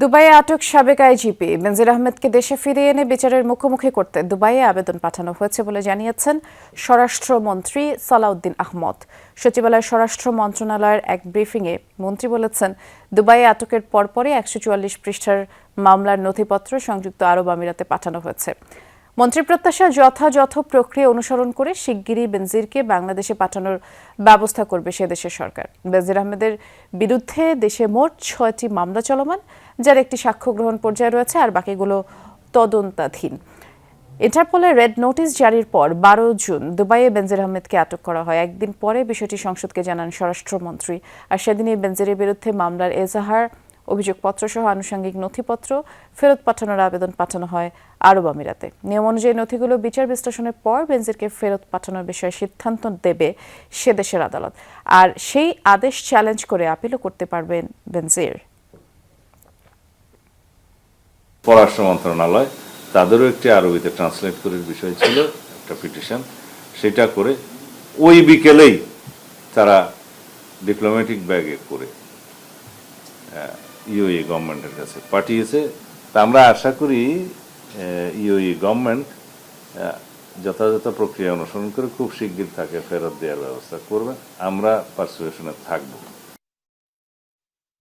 দুবাইয়ে আটক সাবেক আইজিপি বেনজির আহমেদকে দেশে ফিরিয়ে এনে বিচারের মুখোমুখি করতে দুবাইয়ে আবেদন পাঠানো হয়েছে বলে জানিয়েছেন স্বরাষ্ট্রমন্ত্রী সালাউদ্দিন আহমদ। সচিবালয়ের স্বরাষ্ট্র মন্ত্রণালয়ের এক ব্রিফিংয়ে মন্ত্রী বলেছেন, দুবাইয়ে আটকের পরপরই ১৪৪ পৃষ্ঠার মামলার নথিপত্র সংযুক্ত আরব আমিরাতে পাঠানো হয়েছে। মন্ত্রীর প্রত্যাশা, যথাযথ প্রক্রিয়া অনুসরণ করে শিগগিরই বেনজিরকে বাংলাদেশে পাঠানোর ব্যবস্থা করবে সে দেশের সরকার। বেনজির আহমেদের বিরুদ্ধে দেশে মোট ৬টি মামলা চলমান, যার একটি সাক্ষ্য গ্রহণ পর্যায়ে রয়েছে আর বাকিগুলো তদন্তাধীন। ইন্টারপোলের রেড নোটিশ জারির পর ১২ জুন দুবাইয়ে বেনজির আহমেদকে আটক করা হয়। একদিন পরে বিষয়টি সংসদকে জানান স্বরাষ্ট্রমন্ত্রী, আর সেদিনই বেনজিরের বিরুদ্ধে মামলার এজাহার, অভিযোগপত্র সহ আনুষঙ্গিক নথিপত্র ফেরত পাঠানোর আবেদন পাঠানো হয় আরব আমিরাতে। নিয়ম অনুযায়ী নথিগুলো বিচার বিশ্লেষণের পর বেনজিরকে ফেরত পাঠানোর বিষয়ে সিদ্ধান্ত দেবে সে দেশের আদালত, আর সেই আদেশ চ্যালেঞ্জ করে আপিলও করতে পারবেন বেনজির। পররাষ্ট্র মন্ত্রণালয় তাদেরও একটি আরবিতে ট্রান্সলেট করার বিষয় ছিল, একটা পিটিশন, সেটা করে ওই বিকেলেই তারা ডিপ্লোম্যাটিক ব্যাগে করে ইউএই গভর্নমেন্টের কাছে পাঠিয়েছে। তা আমরা আশা করি ইউএই গভর্নমেন্ট যথাযথ প্রক্রিয়া অনুসরণ করে খুব শিগগির তাকে ফেরত দেওয়ার ব্যবস্থা করবে। আমরা পার্সুয়েশনে থাকবো।